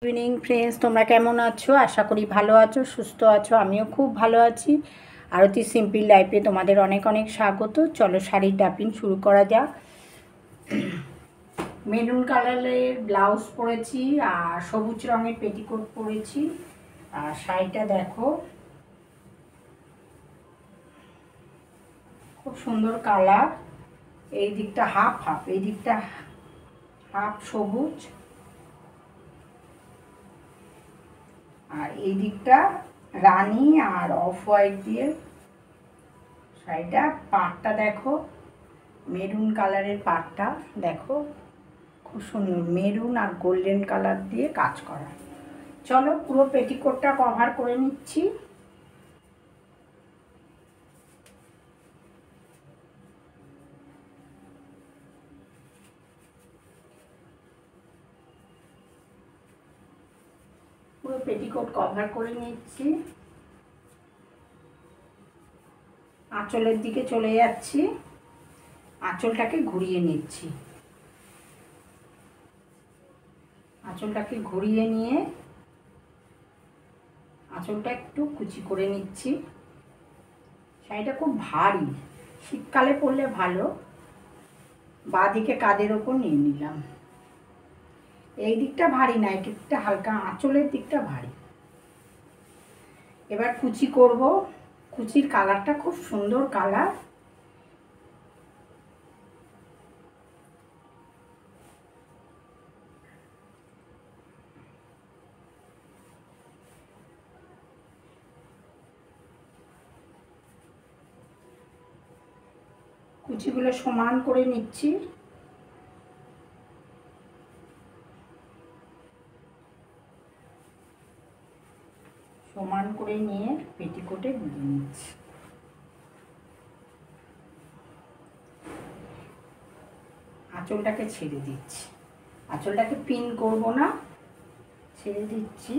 Evening friends, তোমরা কেমন আছো? আশা করি ভালো আছো, সুস্থ আছো। আমিও খুব ভালো আছি। আরতি সিম্পল লাইফে তোমাদের অনেক অনেক স্বাগত। চলো শাড়ির ডাপিং শুরু করা যাক। মেরুন কালারের ব্লাউজ পরেছি আর সবুজ রঙের পেটিকোট পরেছি। আর শাড়িটা দেখো, খুব সুন্দর কালার। এই দিকটা হাফ হাফ, এই দিকটা হাফ সবুজ আর এই দিকটা রানী আর অফ হোয়াইট দিয়ে শাড়িটা। পাড়টা দেখো, মেরুন কালারের পাড়টা দেখো, খুব সুন্দর মেরুন আর গোল্ডেন কালার দিয়ে কাজ করা। চলো পুরো পেটিকোটটা কভার করে নিচ্ছি। পুরো পেটিকোট কভার করে নিচ্ছি। আঁচলের দিকে চলে যাচ্ছি, আঁচলটাকে ঘুরিয়ে নিচ্ছি। আঁচলটাকে ঘুরিয়ে নিয়ে আঁচলটা একটু কুচি করে নিচ্ছি। শাড়িটা খুব ভারী, শীতকালে পরলে ভালো। বাঁ দিকে কাঁধের ওপর নিয়ে নিলাম। এই দিকটা ভারী না, এই দিকটা হালকা, আঁচলের দিকটা ভারী। এবার কুচি করব। কুচির কালারটা খুব সুন্দর কালার। কুচিগুলো সমান করে নিচ্ছি। সমান করে নিয়ে পেটিকোটে গুঁজে নিচ্ছি। আঁচলটাকে ছেড়ে দিচ্ছি। আঁচলটাকে পিন করব না, ছেড়ে দিচ্ছি।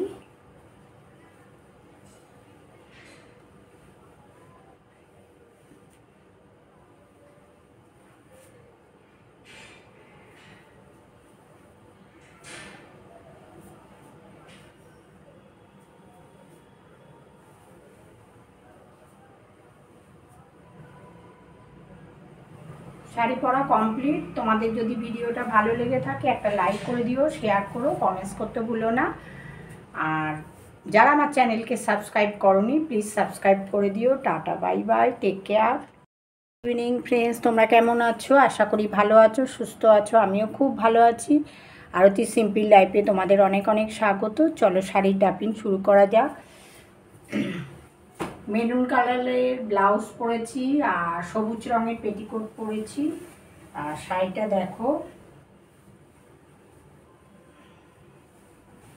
শাড়ি পরা কমপ্লিট। তোমাদের যদি ভিডিওটা ভালো লেগে থাকে একটা লাইক করে দিও, শেয়ার করো, কমেন্টস করতে ভুলো না। আর যারা আমার চ্যানেলকে সাবস্ক্রাইব করোনি প্লিজ সাবস্ক্রাইব করে দিও। Tata, bye bye, take care. Evening friends, তোমরা কেমন আছো? আশা করি ভালো আছো, সুস্থ আছো। আমিও খুব ভালো আছি। আরতি সিম্পল লাইফে তোমাদের অনেক অনেক স্বাগত। চলো শাড়ির ডাপিং শুরু করা যাক। মেরুন কালারের ব্লাউজ পরেছি আর সবুজ রঙের পেটিকোট পরেছি। আর শাড়িটা দেখো,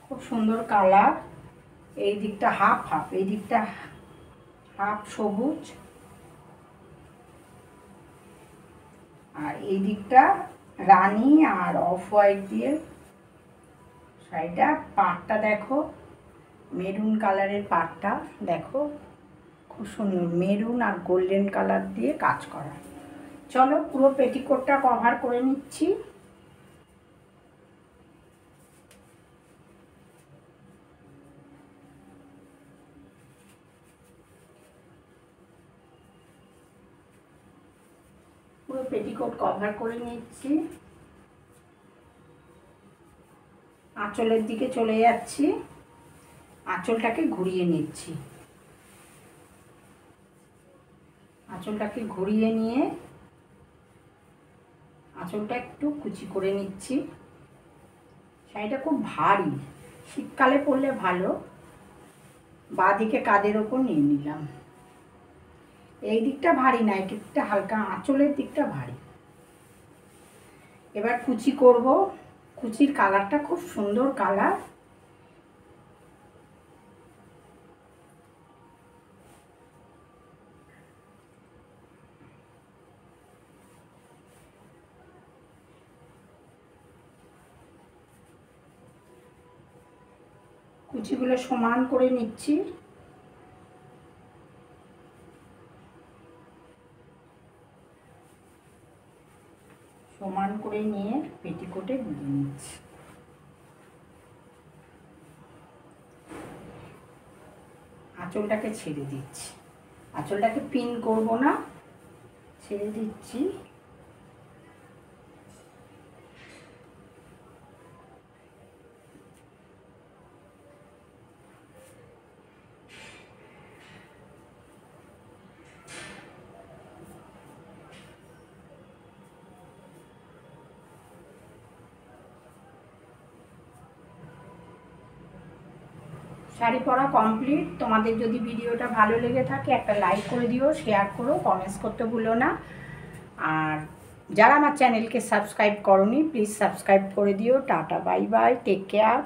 খুব সুন্দর কালার। এই দিকটা হাফ হাফ, এই দিকটা হাফ সবুজ আর এই দিকটা রানী আর অফ হোয়াইট দিয়ে শাড়িটা। পাড়টা দেখো, মেরুন কালারের পাড়টা দেখো, খুব সুন্দর মেরুন আর গোল্ডেন কালার দিয়ে কাজ করা। চলো পুরো পেটিকোটটা কভার করে নিচ্ছি। পুরো পেটিকোট কভার করে নিচ্ছি। আঁচলের দিকে চলে যাচ্ছি, আঁচলটাকে ঘুরিয়ে নিচ্ছি। আঁচলটাকে ঘুরিয়ে নিয়ে আঁচলটা একটু কুচি করে নিচ্ছি। শাড়িটা খুব ভারী, শীতকালে পরলে ভালো। বাঁ দিকে কাঁধের ওপর নিয়ে নিলাম। এই দিকটা ভারী না, এই দিকটা হালকা, আঁচলের দিকটা ভারী। এবার কুচি করব। কুচির কালারটা খুব সুন্দর কালার। কুচিগুলো সমান করে নিচ্ছি। সমান করে নিয়ে পেটিকোটে গুঁজে নিচ্ছি। আঁচলটাকে ছেড়ে দিচ্ছি, আঁচলটাকে পিন করব না, ছেড়ে দিচ্ছি। শাড়ি পরা কমপ্লিট। তোমাদের যদি ভিডিওটা ভালো লেগে থাকে একটা লাইক করে দিও, শেয়ার করো, কমেন্টস করতে ভুলো না। আর যারা আমার চ্যানেলকে সাবস্ক্রাইব করোনি প্লিজ সাবস্ক্রাইব করে দিও। Tata, bye bye, take care.